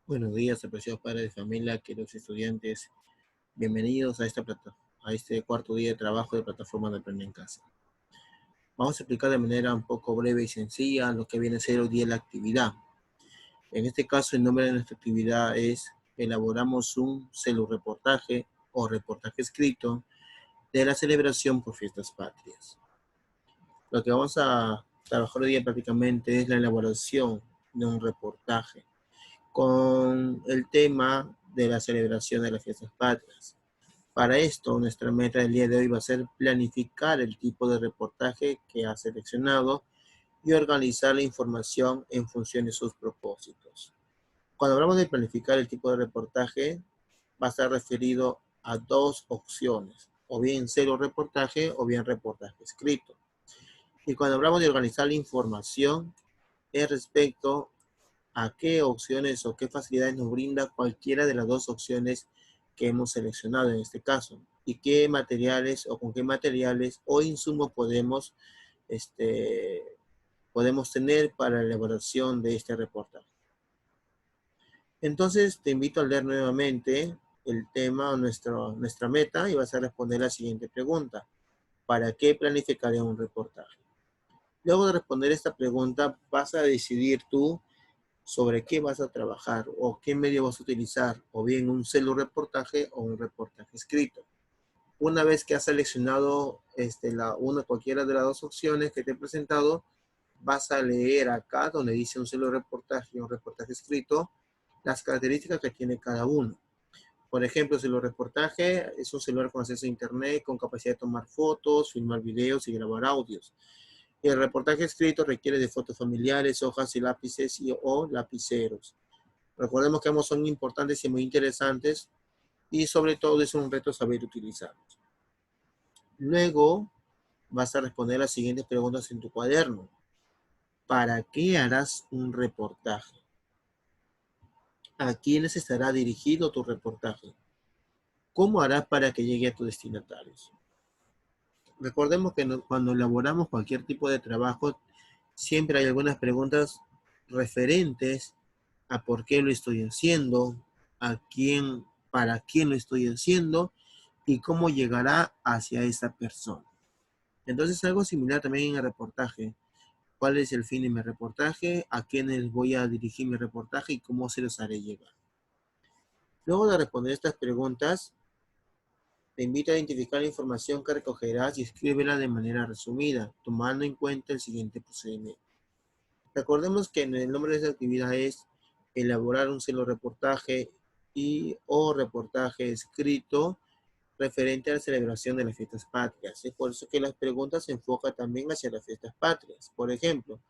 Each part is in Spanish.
Buenos días, apreciados padres de familia, queridos estudiantes. Bienvenidos a a este cuarto día de trabajo de plataforma de Aprender en Casa. Vamos a explicar de manera un poco breve y sencilla lo que viene a ser hoy día la actividad. En este caso, el nombre de nuestra actividad es elaboramos un celureportaje o reportaje escrito de la celebración por fiestas patrias. Lo que vamos a trabajar hoy día prácticamente es la elaboración de un reportaje con el tema de la celebración de las fiestas patrias. Para esto, nuestra meta del día de hoy va a ser planificar el tipo de reportaje que ha seleccionado y organizar la información en función de sus propósitos. Cuando hablamos de planificar el tipo de reportaje, va a estar referido a dos opciones, o bien cero reportaje o bien reportaje escrito. Y cuando hablamos de organizar la información, es respecto a qué opciones o qué facilidades nos brinda cualquiera de las dos opciones que hemos seleccionado en este caso y qué materiales o con qué materiales o insumos podemos tener para la elaboración de este reportaje. Entonces te invito a leer nuevamente el tema o nuestra meta y vas a responder la siguiente pregunta. ¿Para qué planificaré un reportaje? Luego de responder esta pregunta vas a decidir tú sobre qué vas a trabajar o qué medio vas a utilizar, o bien un reportaje o un reportaje escrito. Una vez que has seleccionado cualquiera de las dos opciones que te he presentado, vas a leer acá donde dice un reportaje y un reportaje escrito, las características que tiene cada uno. Por ejemplo, el reportaje es un celular con acceso a internet, con capacidad de tomar fotos, filmar videos y grabar audios. El reportaje escrito requiere de fotos familiares, hojas y lápices o lapiceros. Recordemos que ambos son importantes y muy interesantes y sobre todo es un reto saber utilizarlos. Luego vas a responder las siguientes preguntas en tu cuaderno. ¿Para qué harás un reportaje? ¿A quiénes estará dirigido tu reportaje? ¿Cómo harás para que llegue a tus destinatarios? Recordemos que cuando elaboramos cualquier tipo de trabajo, siempre hay algunas preguntas referentes a por qué lo estoy haciendo, para quién lo estoy haciendo y cómo llegará hacia esa persona. Entonces, algo similar también en el reportaje. ¿Cuál es el fin de mi reportaje? ¿A quiénes voy a dirigir mi reportaje y cómo se los haré llegar? Luego de responder estas preguntas, te invito a identificar la información que recogerás y escríbela de manera resumida, tomando en cuenta el siguiente procedimiento. Recordemos que el nombre de esta actividad es elaborar un reportaje o reportaje escrito referente a la celebración de las fiestas patrias. Es por eso que las preguntas se enfocan también hacia las fiestas patrias. Por ejemplo,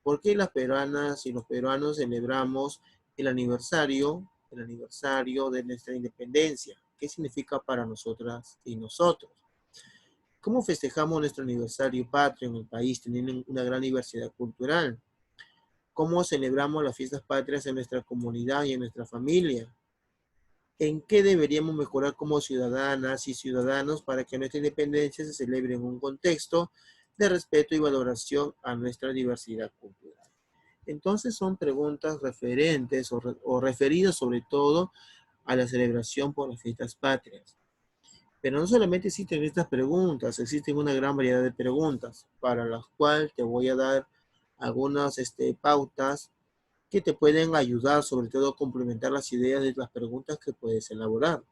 ¿por qué las peruanas y los peruanos celebramos el aniversario de nuestra independencia? ¿Qué significa para nosotras y nosotros? ¿Cómo festejamos nuestro aniversario patrio en el país teniendo una gran diversidad cultural? ¿Cómo celebramos las fiestas patrias en nuestra comunidad y en nuestra familia? ¿En qué deberíamos mejorar como ciudadanas y ciudadanos para que nuestra independencia se celebre en un contexto de respeto y valoración a nuestra diversidad cultural? Entonces son preguntas referentes o referidas sobre todo a la celebración por las fiestas patrias. Pero no solamente existen estas preguntas, existen una gran variedad de preguntas para las cuales te voy a dar algunas pautas que te pueden ayudar, sobre todo a complementar las ideas de las preguntas que puedes elaborar.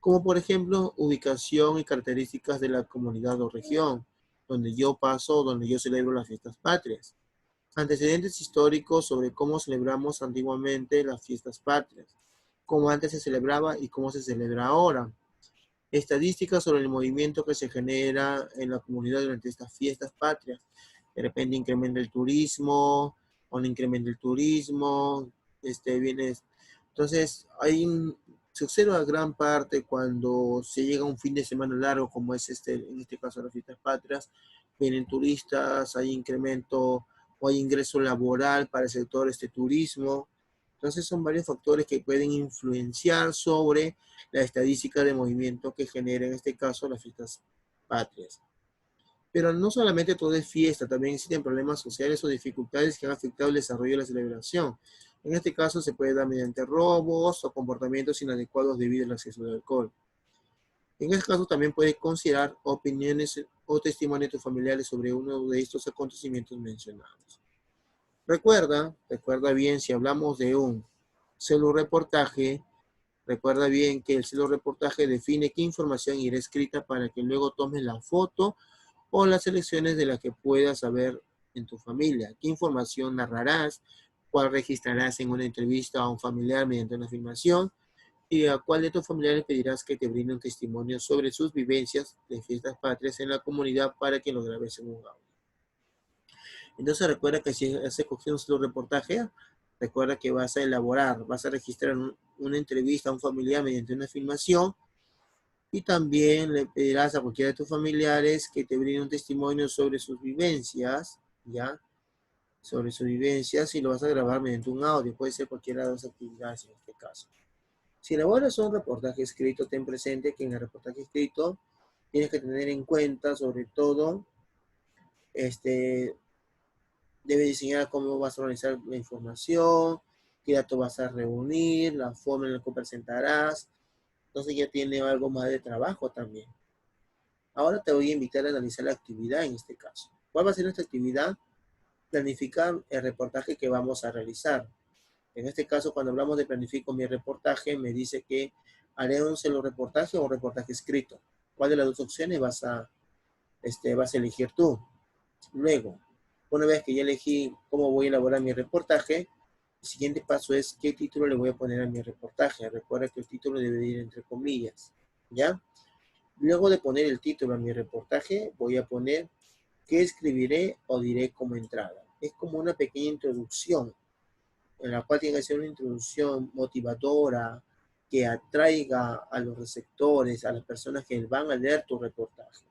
Como por ejemplo, ubicación y características de la comunidad o región, donde yo paso, donde yo celebro las fiestas patrias. Antecedentes históricos sobre cómo celebramos antiguamente las fiestas patrias, cómo antes se celebraba y cómo se celebra ahora. Estadísticas sobre el movimiento que se genera en la comunidad durante estas fiestas patrias. De repente incrementa el turismo, o no incrementa el turismo, entonces se observa gran parte cuando se llega a un fin de semana largo como es en este caso las fiestas patrias, vienen turistas, hay incremento o hay ingreso laboral para el sector turismo. Entonces son varios factores que pueden influenciar sobre la estadística de movimiento que genera en este caso las fiestas patrias. Pero no solamente todo es fiesta, también existen problemas sociales o dificultades que han afectado el desarrollo de la celebración. En este caso se puede dar mediante robos o comportamientos inadecuados debido al exceso de alcohol. En este caso también puedes considerar opiniones o testimonios de tus familiares sobre uno de estos acontecimientos mencionados. Recuerda bien, si hablamos de un celureportaje, recuerda bien que el celureportaje define qué información irá escrita para que luego tomes la foto o las selecciones de las que puedas saber en tu familia. ¿Qué información narrarás? ¿Cuál registrarás en una entrevista a un familiar mediante una filmación? ¿Y a cuál de tus familiares pedirás que te brinde un testimonio sobre sus vivencias de fiestas patrias en la comunidad para que lo grabes en un audio? Entonces recuerda que si has escogido un reportaje, recuerda que vas a elaborar, vas a registrar una entrevista a un familiar mediante una filmación y también le pedirás a cualquiera de tus familiares que te brinde un testimonio sobre sus vivencias, ¿ya? Sobre sus vivencias y lo vas a grabar mediante un audio, puede ser cualquiera de las actividades en este caso. Si elaboras un reportaje escrito, ten presente que en el reportaje escrito tienes que tener en cuenta, sobre todo, debe diseñar cómo vas a organizar la información, qué datos vas a reunir, la forma en la que presentarás. Entonces ya tiene algo más de trabajo también. Ahora te voy a invitar a analizar la actividad en este caso. ¿Cuál va a ser nuestra actividad? Planificar el reportaje que vamos a realizar. En este caso, cuando hablamos de planifico mi reportaje, me dice que haré un solo reportaje o un reportaje escrito. ¿Cuál de las dos opciones vas a elegir tú? Luego, una vez que ya elegí cómo voy a elaborar mi reportaje, el siguiente paso es qué título le voy a poner a mi reportaje. Recuerda que el título debe ir entre comillas, ¿ya? Luego de poner el título a mi reportaje, voy a poner qué escribiré o diré como entrada. Es como una pequeña introducción, en la cual tiene que ser una introducción motivadora, que atraiga a los receptores, a las personas que van a leer tu reportaje.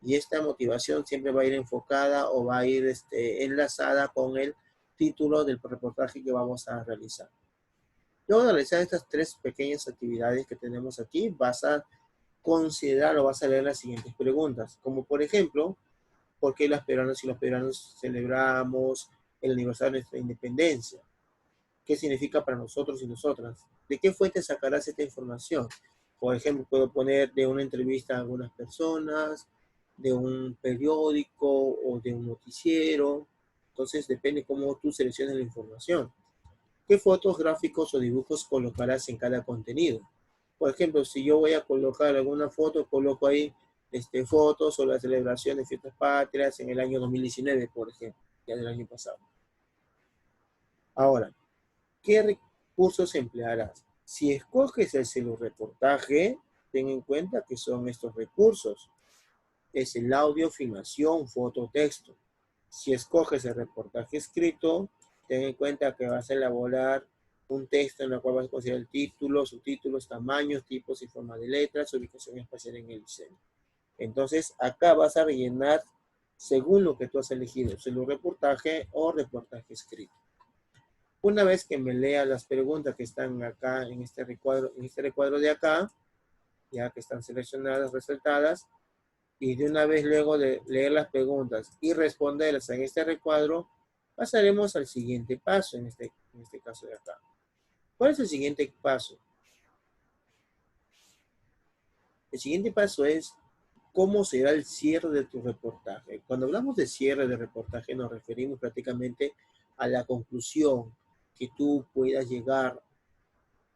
Y esta motivación siempre va a ir enfocada o va a ir enlazada con el título del reportaje que vamos a realizar. Luego de realizar estas tres pequeñas actividades que tenemos aquí, vas a considerar o vas a leer las siguientes preguntas, como por ejemplo, ¿por qué las peruanas y los peruanos celebramos el aniversario de nuestra independencia? ¿Qué significa para nosotros y nosotras? ¿De qué fuente sacarás esta información? Por ejemplo, puedo poner de una entrevista a algunas personas, de un periódico o de un noticiero. Entonces depende cómo tú selecciones la información. ¿Qué fotos, gráficos o dibujos colocarás en cada contenido? Por ejemplo, si yo voy a colocar alguna foto, coloco ahí fotos o la celebración de fiestas patrias en el año 2019, por ejemplo, ya del año pasado. Ahora, ¿qué recursos emplearás? Si escoges el celureportaje, ten en cuenta que son estos recursos. Es el audio, filmación, foto, texto. Si escoges el reportaje escrito, ten en cuenta que vas a elaborar un texto en el cual vas a considerar el título, subtítulos, tamaños, tipos y forma de letras, ubicación espacial en el diseño. Entonces, acá vas a rellenar según lo que tú has elegido, celureportaje o reportaje escrito. Una vez que me lea las preguntas que están acá en este recuadro de acá, ya que están seleccionadas, resaltadas, y de una vez luego de leer las preguntas y responderlas en este recuadro, pasaremos al siguiente paso en este caso de acá. ¿Cuál es el siguiente paso? El siguiente paso es cómo será el cierre de tu reportaje. Cuando hablamos de cierre de reportaje nos referimos prácticamente a la conclusión que tú puedas llegar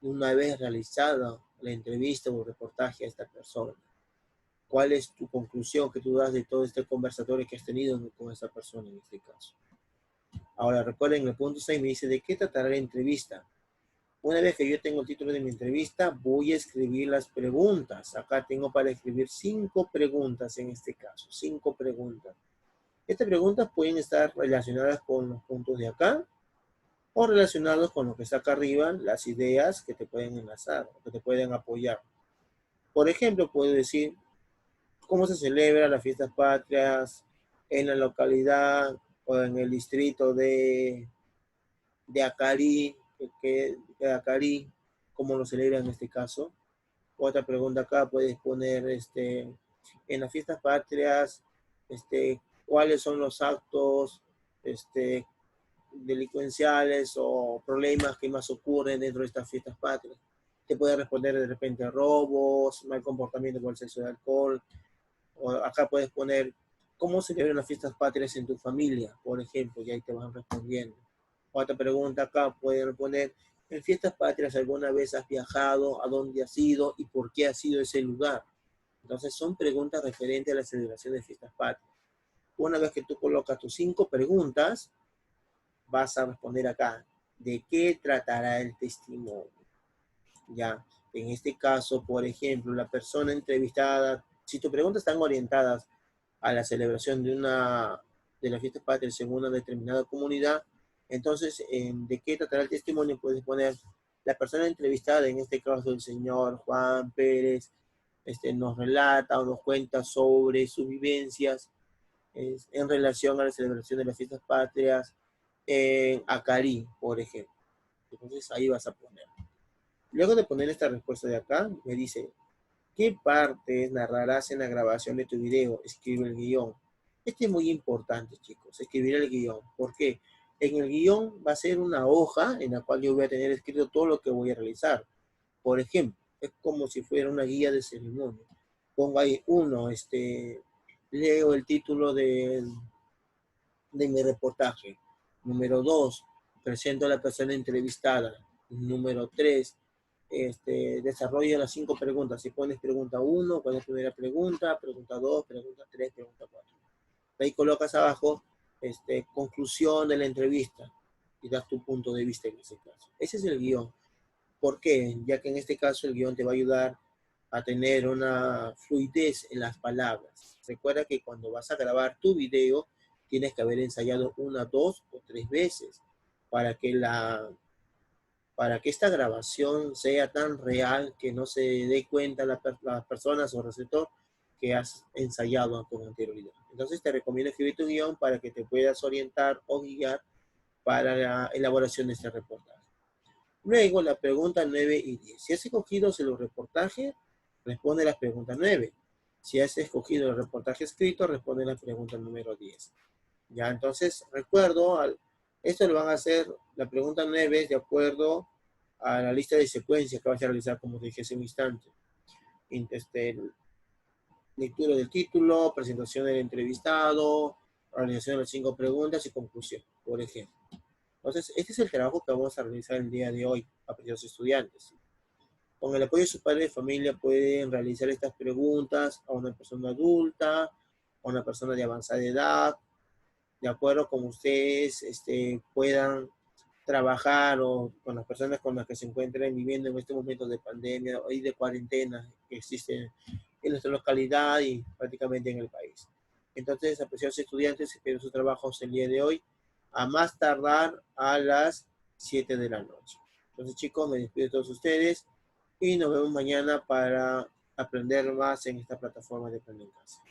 una vez realizada la entrevista o reportaje a esta persona. ¿Cuál es tu conclusión que tú das de todo este conversatorio que has tenido con esta persona en este caso? Ahora, recuerden, en el punto 6 me dice, ¿de qué tratará la entrevista? Una vez que yo tengo el título de mi entrevista, voy a escribir las preguntas. Acá tengo para escribir 5 preguntas en este caso, 5 preguntas. Estas preguntas pueden estar relacionadas con los puntos de acá o relacionados con lo que está acá arriba, las ideas que te pueden enlazar, que te pueden apoyar. Por ejemplo, puedo decir, ¿cómo se celebra las fiestas patrias en la localidad o en el distrito de Acari, de Acari, cómo lo celebra en este caso? Otra pregunta acá puedes poner, en las fiestas patrias, cuáles son los actos, delincuenciales o problemas que más ocurren dentro de estas fiestas patrias. Te puede responder de repente robos, mal comportamiento con el sexo de alcohol, o acá puedes poner cómo celebran las fiestas patrias en tu familia, por ejemplo, y ahí te van respondiendo. Otra pregunta acá pueden poner, en fiestas patrias alguna vez has viajado, a dónde has ido y por qué has ido a ese lugar. Entonces son preguntas referentes a la celebración de fiestas patrias. Una vez que tú colocas tus 5 preguntas, vas a responder acá, ¿de qué tratará el testimonio? Ya, en este caso, por ejemplo, la persona entrevistada, si tus preguntas están orientadas a la celebración de la fiesta patria en una determinada comunidad, entonces, ¿de qué tratará el testimonio? Puedes poner la persona entrevistada, en este caso el señor Juan Pérez, nos relata o nos cuenta sobre sus vivencias en relación a la celebración de las fiestas patrias en Acarí, por ejemplo. Entonces ahí vas a poner. Luego de poner esta respuesta de acá, me dice, ¿qué partes narrarás en la grabación de tu video? Escribe el guión. Este es muy importante, chicos, escribir el guión. ¿Por qué? En el guión va a ser una hoja en la cual yo voy a tener escrito todo lo que voy a realizar. Por ejemplo, es como si fuera una guía de ceremonia. Pongo ahí leo el título de mi reportaje. Número 2, presento a la persona entrevistada. Número 3, desarrolla las 5 preguntas. Si pones pregunta 1, ¿cuál es la primera pregunta? Pregunta 2, pregunta 3, pregunta 4. Ahí colocas abajo conclusión de la entrevista y das tu punto de vista en ese caso. Ese es el guión. ¿Por qué? Ya que en este caso el guión te va a ayudar a tener una fluidez en las palabras. Recuerda que cuando vas a grabar tu video, tienes que haber ensayado 1, 2 o 3 veces para que esta grabación sea tan real que no se dé cuenta las personas o receptor que has ensayado con anterioridad. Entonces te recomiendo escribir tu guión para que te puedas orientar o guiar para la elaboración de este reportaje. Luego, la pregunta 9 y 10. Si has escogido el reportaje, responde las preguntas 9. Si has escogido el reportaje escrito, responde la pregunta número 10. Ya, entonces, recuerdo, esto lo van a hacer, la pregunta 9 es de acuerdo a la lista de secuencias que vas a realizar, como te dije hace un instante. Lectura del título, presentación del entrevistado, realización de las 5 preguntas y conclusión, por ejemplo. Entonces, este es el trabajo que vamos a realizar el día de hoy, apreciados estudiantes. Con el apoyo de su padre de familia pueden realizar estas preguntas a una persona adulta, a una persona de avanzada edad, de acuerdo con ustedes puedan trabajar o con las personas con las que se encuentren viviendo en este momento de pandemia y de cuarentena que existen en nuestra localidad y prácticamente en el país. Entonces, apreciados estudiantes, espero sus trabajos el día de hoy, a más tardar a las 7 de la noche. Entonces, chicos, me despido de todos ustedes y nos vemos mañana para aprender más en esta plataforma de Aprende en Casa.